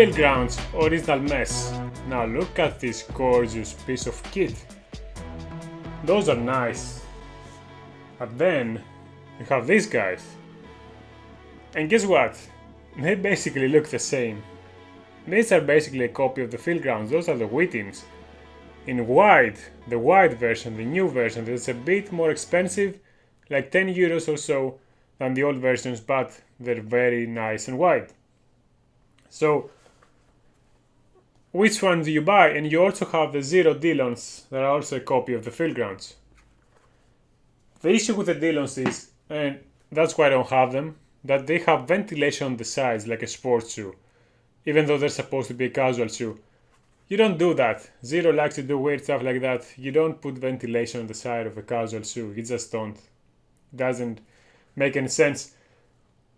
FeelGrounds original mess. Now look at this gorgeous piece of kit. Those are nice. But then you have these guys. And guess what? They basically look the same. These are basically a copy of the FeelGrounds. Those are the Whitins. In wide, the wide version, the new version, it's a bit more expensive, like 10 euros or so than the old versions, but they're very nice and wide. So, which one do you buy? And you also have the Zero Dillons that are also a copy of the FeelGrounds. The issue with the Dillons is, and that's why I don't have them, that they have ventilation on the sides like a sports shoe, even though they're supposed to be a casual shoe. You don't do that. Zero likes to do weird stuff like that. You don't put ventilation on the side of a casual shoe. You just don't. It doesn't make any sense.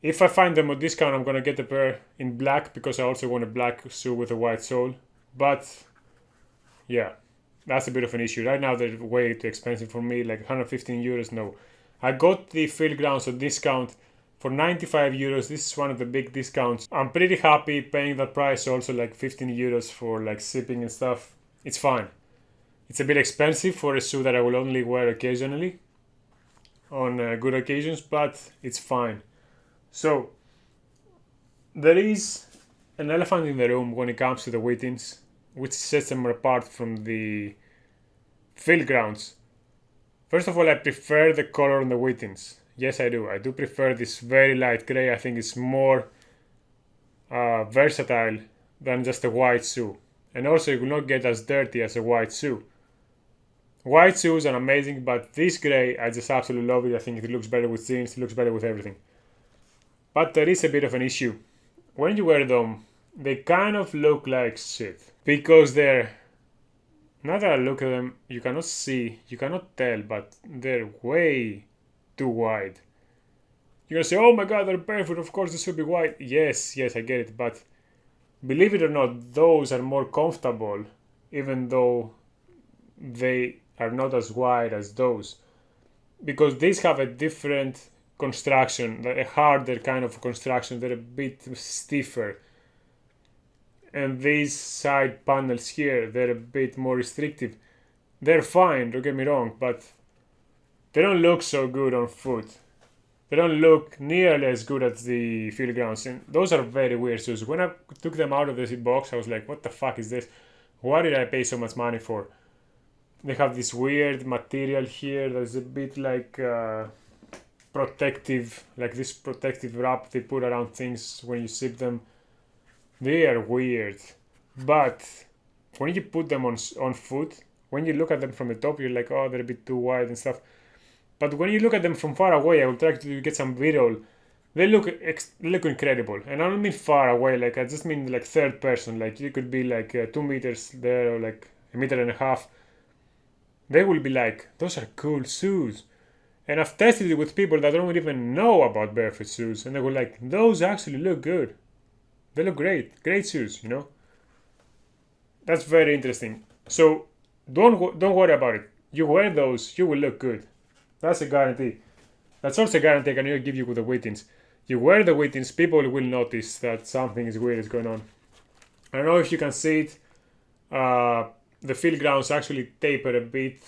If I find them on discount, I'm gonna get a pair in black because I also want a black shoe with a white sole. But yeah, that's a bit of an issue. Right now they're way too expensive for me, like 115 euros. No, I got the FeelGrounds on discount for 95 euros. This is one of the big discounts. I'm pretty happy paying that price, also like 15 euros for like shipping and stuff. It's fine. It's a bit expensive for a shoe that I will only wear occasionally on good occasions, but it's fine. So there is an elephant in the room when it comes to the Whitins, which sets them apart from the FeelGrounds. First of all, I prefer the color on the Whitins. Yes, I do. I do prefer this very light grey. I think it's more versatile than just a white shoe. And also, you will not get as dirty as a white shoe. White shoes are amazing, but this grey, I just absolutely love it. I think it looks better with jeans, it looks better with everything. But there is a bit of an issue. When you wear them, they kind of look like shit. Because they're, now that I look at them, you cannot see, you cannot tell, but they're way too wide. You're gonna say, oh my god, they're barefoot, of course they should be wide. Yes, I get it, but believe it or not, those are more comfortable, even though they are not as wide as those. Because these have a different construction, a harder kind of construction, they're a bit stiffer. And these side panels here, they're a bit more restrictive. They're fine, don't get me wrong, but they don't look so good on foot. They don't look nearly as good as the FeelGrounds. And those are very weird shoes. When I took them out of the box, I was like, what the fuck is this? Why did I pay so much money for? They have this weird material here that's a bit like protective, like this protective wrap they put around things when you ship them. They are weird. But when you put them on foot, when you look at them from the top, you're like, oh, they're a bit too wide and stuff. But when you look at them from far away, I will try to get some video. They look incredible. And I don't mean far away, like I just mean like third person. Like you could be like 2 meters there or like 1.5 meters. They will be like, those are cool shoes. And I've tested it with people that don't even know about barefoot shoes. And they were like, those actually look good. They look great. Great shoes, you know. That's very interesting. So don't worry about it. You wear those, you will look good. That's a guarantee. That's also a guarantee I can give you with the Whitins. You wear the Whitins, people will notice that something is weird is going on. I don't know if you can see it. The FeelGrounds actually taper a bit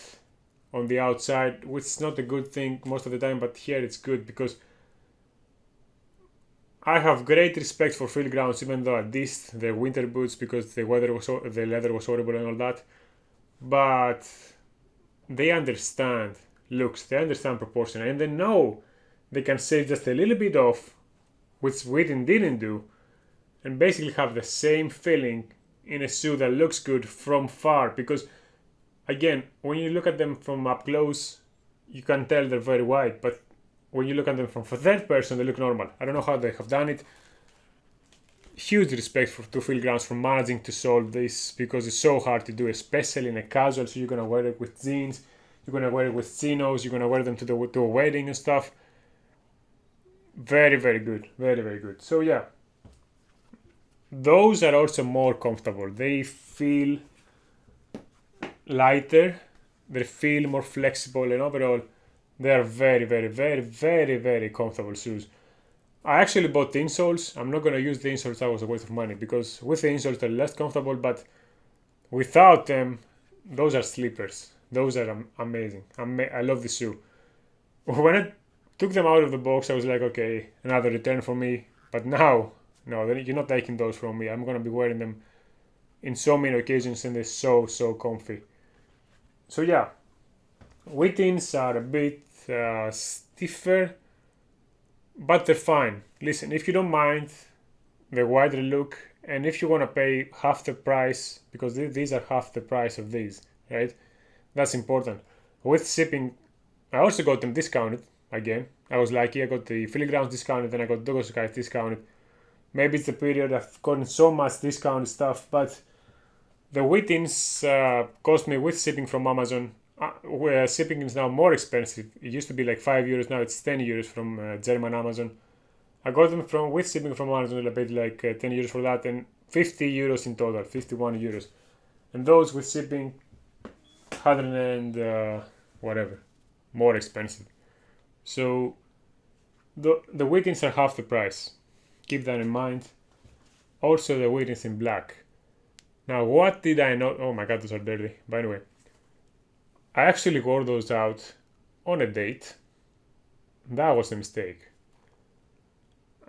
on the outside, which is not a good thing most of the time, but here it's good because I have great respect for FeelGrounds, even though I dissed their winter boots because the leather was horrible and all that. But they understand looks, they understand proportion, and they know they can save just a little bit off, which Whitin didn't do, and basically have the same feeling in a shoe that looks good from far. Because again, when you look at them from up close, you can tell they're very wide, but when you look at them from third person, they look normal. I don't know how they have done it. Huge respect to FeelGrounds for managing to solve this, because it's so hard to do, especially in a casual. So you're gonna wear it with jeans, you're gonna wear it with chinos, you're gonna wear them to a wedding and stuff. Very, very good. Very, very good. So yeah, those are also more comfortable. They feel lighter, they feel more flexible, and overall they are very, very, very, very, very comfortable shoes. I actually bought the insoles. I'm not gonna use the insoles, that was a waste of money, because with the insoles they're less comfortable, but without them, those are sleepers. Those are amazing. I love the shoe. When I took them out of the box, I was like, okay, another return for me. But now, no, you're not taking those from me. I'm gonna be wearing them in so many occasions, and they're so comfy. So yeah, Whitins are a bit stiffer, but they're fine. Listen, if you don't mind the wider look, and if you want to pay half the price, because these are half the price of these, right? That's important. With shipping, I also got them discounted again. I was lucky. I got the FeelGrounds discounted, and I got Douglas guys discounted. Maybe it's the period I've gotten so much discounted stuff, but the Whitins cost me with shipping from Amazon. Where shipping is now more expensive. It used to be like €5, now it's €10 from German Amazon. I got them from with shipping from Amazon. I paid like €10 for that, and €50 in total, €51. And those with shipping, 100 and whatever, more expensive. So the Whitins are half the price. Keep that in mind. Also the Whitins in black. Now what did I not? Oh my god, those are dirty. By the way, I actually wore those out on a date. That was a mistake.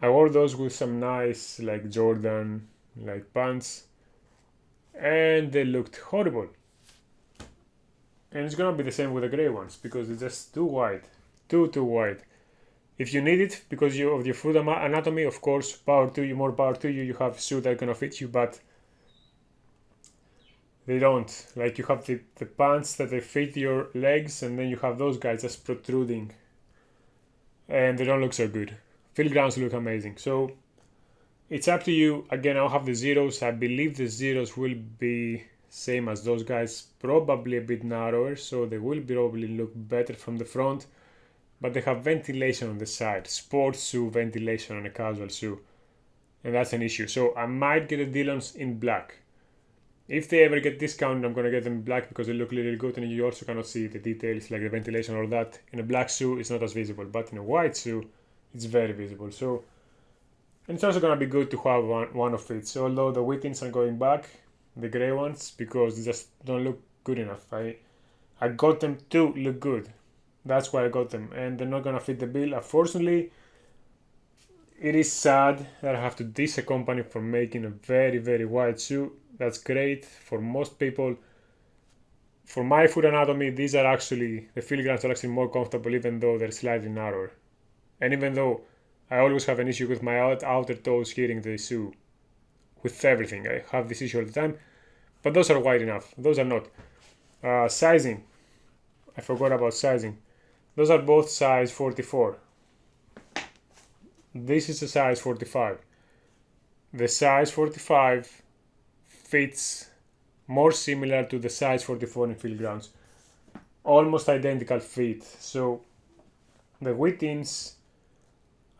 I wore those with some nice like Jordan like pants, and they looked horrible. And it's gonna be the same with the grey ones because it's just too wide, too wide. If you need it because of your foot anatomy, of course, power to you, more power to you. You have shoes that are gonna fit you, but they don't. Like you have the pants that they fit your legs, and then you have those guys just protruding, and they don't look so good. FeelGrounds look amazing. So it's up to you. Again, I'll have the zeros. I believe the zeros will be same as those guys, probably a bit narrower, so they will probably look better from the front, but they have ventilation on the side. Sports shoe ventilation on a casual shoe, and that's an issue. So I might get the Dillons in black. If they ever get discounted, I'm gonna get them in black because they look really good, and you also cannot see the details like the ventilation or that. In a black shoe, it's not as visible, but in a white shoe, it's very visible. So, and it's also gonna be good to have one of it. So although the Whitins are going back, the grey ones, because they just don't look good enough. I got them to look good. That's why I got them, and they're not gonna fit the bill. Unfortunately, it is sad that I have to diss a company for making a very wide shoe. That's great for most people. For my foot anatomy, these are actually, the FeelGrounds are actually more comfortable even though they're slightly narrower. And even though I always have an issue with my outer toes hitting the shoe, with everything, I have this issue all the time, but those are wide enough. Those are not. Sizing, I forgot about sizing. Those are both size 44. This is a size 45. The size 45 fits more similar to the size 44 in FeelGrounds. Almost identical fit. So the Whitins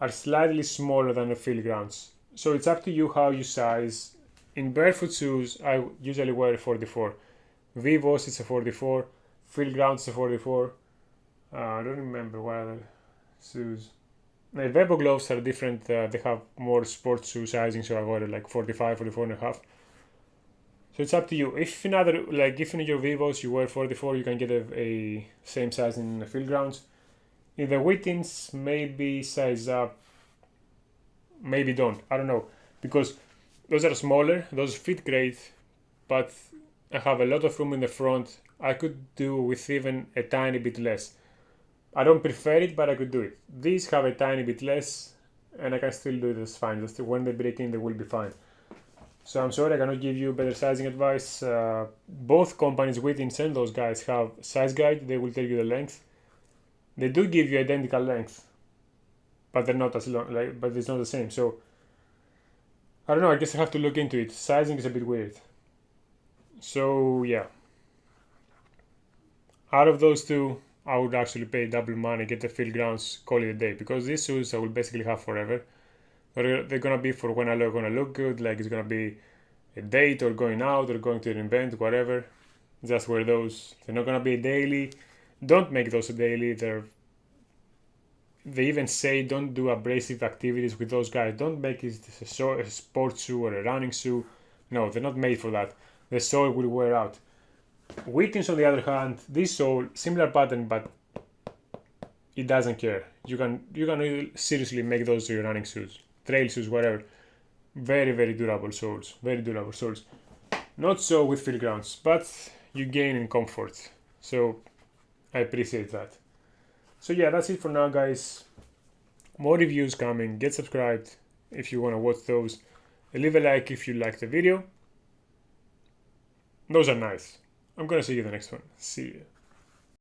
are slightly smaller than the FeelGrounds. So it's up to you how you size. In barefoot shoes, I usually wear a 44. Vivos it's a 44. FeelGrounds is a 44. I don't remember what other shoes. The Vebo gloves are different. They have more sports shoe sizing, so I wear like 45, 44 and a half. So it's up to you. If in your Vivos you wear 44, you can get a same size in the FeelGrounds. In the Whitins, maybe size up, maybe don't. I don't know, because those are smaller. Those fit great, but I have a lot of room in the front. I could do with even a tiny bit less. I don't prefer it, but I could do it. These have a tiny bit less, and I can still do it as fine. Just when they break in, they will be fine. So I'm sorry I cannot give you better sizing advice. Both companies, Whitins and those guys, have size guide. They will tell you the length. They do give you identical length, but they're not as long. But it's not the same. So I don't know. I guess I have to look into it. Sizing is a bit weird. So yeah. Out of those two, I would actually pay double money, get the FeelGrounds, call it a day, because these shoes I will basically have forever. They're gonna be for when I'm gonna look good, like it's gonna be a date or going out or going to an event, whatever. Just wear those. They're not gonna be daily. Don't make those a daily. They even say don't do abrasive activities with those guys. Don't make it a sports shoe or a running shoe. No, they're not made for that. The sole will wear out. Whitins, on the other hand, this sole, similar pattern, but it doesn't care. You can seriously make those your running shoes, trail shoes, whatever. Very, very durable soles. Very durable soles. Not so with FeelGrounds, but you gain in comfort. So I appreciate that. So yeah, that's it for now, guys. More reviews coming. Get subscribed if you want to watch those. Leave a like if you liked the video. Those are nice. I'm gonna see you in the next one. See you.